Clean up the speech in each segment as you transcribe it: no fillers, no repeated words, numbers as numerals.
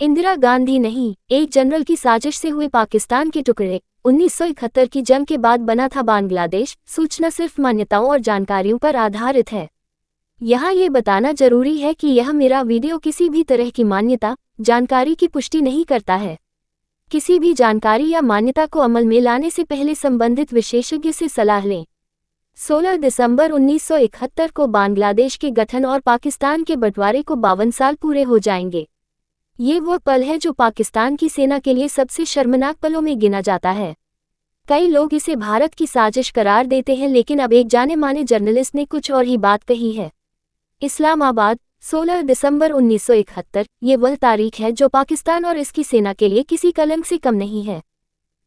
इंदिरा गांधी नहीं, एक जनरल की साजिश से हुए पाकिस्तान के टुकड़े। 1971 की जंग के बाद बना था बांग्लादेश। सूचना सिर्फ मान्यताओं और जानकारियों पर आधारित है। यहाँ ये बताना जरूरी है कि यह मेरा वीडियो किसी भी तरह की मान्यता, जानकारी की पुष्टि नहीं करता है। किसी भी जानकारी या मान्यता को अमल में लाने से पहले संबंधित विशेषज्ञ से सलाह लें। 16 दिसंबर 1971 को बांग्लादेश के गठन और पाकिस्तान के बंटवारे को 52 साल पूरे हो जाएंगे। ये वो पल है जो पाकिस्तान की सेना के लिए सबसे शर्मनाक पलों में गिना जाता है। कई लोग इसे भारत की साजिश करार देते हैं, लेकिन अब एक जाने माने जर्नलिस्ट ने कुछ और ही बात कही है। इस्लामाबाद, 16 दिसंबर 1971, ये वह तारीख है जो पाकिस्तान और इसकी सेना के लिए किसी कलंक से कम नहीं है।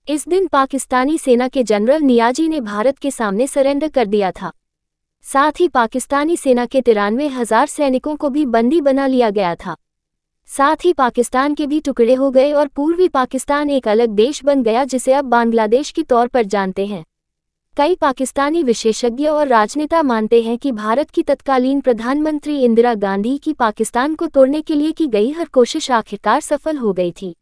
इस दिन पाकिस्तानी सेना के जनरल नियाजी ने भारत के सामने सरेंडर कर दिया था। साथ ही पाकिस्तानी सेना के 93,000 सैनिकों को भी बंदी बना लिया गया था। साथ ही पाकिस्तान के भी टुकड़े हो गए और पूर्वी पाकिस्तान एक अलग देश बन गया, जिसे अब बांग्लादेश के तौर पर जानते हैं। कई पाकिस्तानी विशेषज्ञ और राजनेता मानते हैं कि भारत की तत्कालीन प्रधानमंत्री इंदिरा गांधी की पाकिस्तान को तोड़ने के लिए की गई हर कोशिश आखिरकार सफल हो गई थी।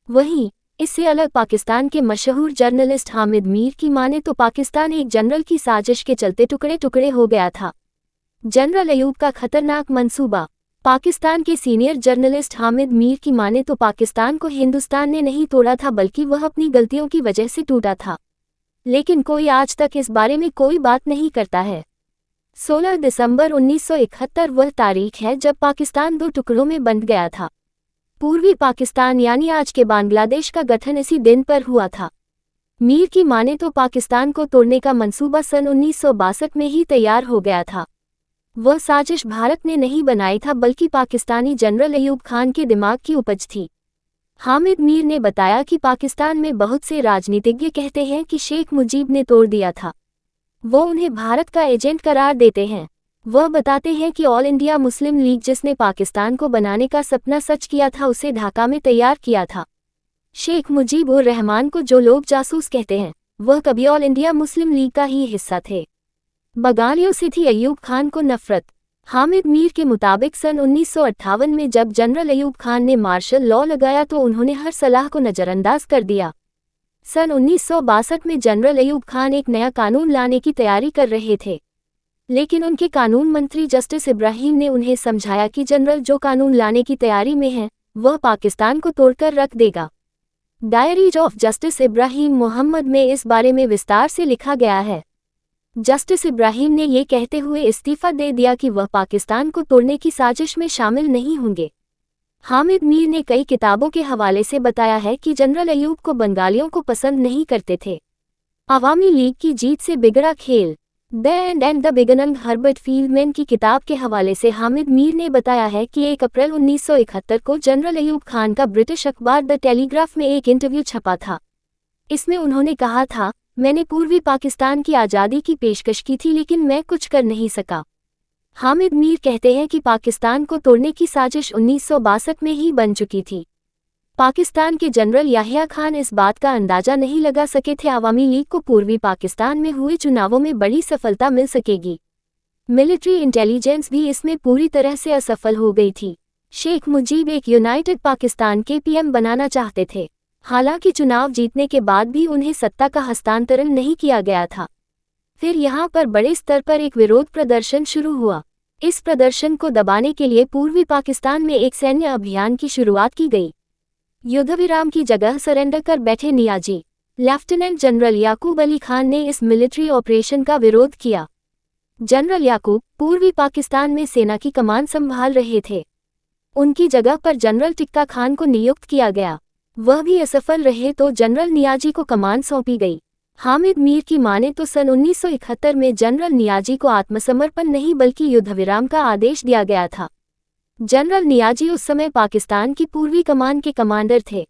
वहीं इससे अलग पाकिस्तान के मशहूर जर्नलिस्ट हामिद मीर की माने तो पाकिस्तान एक जनरल की साजिश के चलते टुकड़े टुकड़े हो गया था। जनरल अयूब का खतरनाक मंसूबा। पाकिस्तान के सीनियर जर्नलिस्ट हामिद मीर की माने तो पाकिस्तान को हिंदुस्तान ने नहीं तोड़ा था, बल्कि वह अपनी गलतियों की वजह से टूटा था। लेकिन कोई आज तक इस बारे में कोई बात नहीं करता है। 16 दिसंबर 1971 वह तारीख है जब पाकिस्तान दो टुकड़ों में बंट गया था। पूर्वी पाकिस्तान यानी आज के बांग्लादेश का गठन इसी दिन पर हुआ था। मीर की माने तो पाकिस्तान को तोड़ने का मंसूबा सन 1962 में ही तैयार हो गया था। वह साजिश भारत ने नहीं बनाई था, बल्कि पाकिस्तानी जनरल अयूब खान के दिमाग की उपज थी। हामिद मीर ने बताया कि पाकिस्तान में बहुत से राजनीतिज्ञ कहते हैं कि शेख मुजीब ने तोड़ दिया था। वो उन्हें भारत का एजेंट करार देते हैं। वह बताते हैं कि ऑल इंडिया मुस्लिम लीग, जिसने पाकिस्तान को बनाने का सपना सच किया था, उसे ढाका में तैयार किया था। शेख मुजीब उर रहमान को जो लोग जासूस कहते हैं, वह कभी ऑल इंडिया मुस्लिम लीग का ही हिस्सा थे। बगालियों से थी अयूब खान को नफरत। हामिद मीर के मुताबिक सन 1958 में जब जनरल अयूब खान ने मार्शल लॉ लगाया तो उन्होंने हर सलाह को नज़रअंदाज कर दिया। सन 1962 में जनरल अयूब खान एक नया कानून लाने की तैयारी कर रहे थे, लेकिन उनके कानून मंत्री जस्टिस इब्राहिम ने उन्हें समझाया कि जनरल जो कानून लाने की तैयारी में है, वह पाकिस्तान को तोड़कर रख देगा। Diaries of Justice Ibrahim Mohammed में इस बारे में विस्तार से लिखा गया है। जस्टिस इब्राहिम ने ये कहते हुए इस्तीफा दे दिया कि वह पाकिस्तान को तोड़ने की साजिश में शामिल नहीं होंगे। हामिद मीर ने कई किताबों के हवाले से बताया है कि जनरल अयूब को बंगालियों को पसंद नहीं करते थे। अवामी लीग की जीत से बिगड़ा खेल, the end and the beginning, Herbert fieldman की किताब के हवाले से हामिद मीर ने बताया है कि 1 अप्रैल 1971 को जनरल अयूब खान का ब्रिटिश अखबार द टेलीग्राफ में एक इंटरव्यू छपा था। इसमें उन्होंने कहा था, मैंने पूर्वी पाकिस्तान की आज़ादी की पेशकश की थी, लेकिन मैं कुछ कर नहीं सका। हामिद मीर कहते हैं कि पाकिस्तान को तोड़ने की साजिश 1962 में ही बन चुकी थी। पाकिस्तान के जनरल याहिया खान इस बात का अंदाजा नहीं लगा सके थे अवामी लीग को पूर्वी पाकिस्तान में हुए चुनावों में बड़ी सफलता मिल सकेगी। मिलिट्री इंटेलिजेंस भी इसमें पूरी तरह से असफल हो गई थी। शेख मुजीब एक यूनाइटेड पाकिस्तान के पीएम बनाना चाहते थे। हालांकि चुनाव जीतने के बाद भी उन्हें सत्ता का हस्तांतरण नहीं किया गया था। फिर यहाँ पर बड़े स्तर पर एक विरोध प्रदर्शन शुरू हुआ। इस प्रदर्शन को दबाने के लिए पूर्वी पाकिस्तान में एक सैन्य अभियान की शुरुआत की गई। युद्धविराम की जगह सरेंडर कर बैठे नियाजी लेफ्टिनेंट जनरल याकूब अली खान ने इस मिलिट्री ऑपरेशन का विरोध किया। जनरल याकूब पूर्वी पाकिस्तान में सेना की कमान संभाल रहे थे। उनकी जगह पर जनरल टिक्का खान को नियुक्त किया गया। वह भी असफल रहे तो जनरल नियाजी को कमान सौंपी गई। हामिद मीर की माने तो सन 1971 में जनरल नियाजी को आत्मसमर्पण नहीं बल्कि युद्धविराम का आदेश दिया गया था। जनरल नियाजी उस समय पाकिस्तान की पूर्वी कमान के कमांडर थे।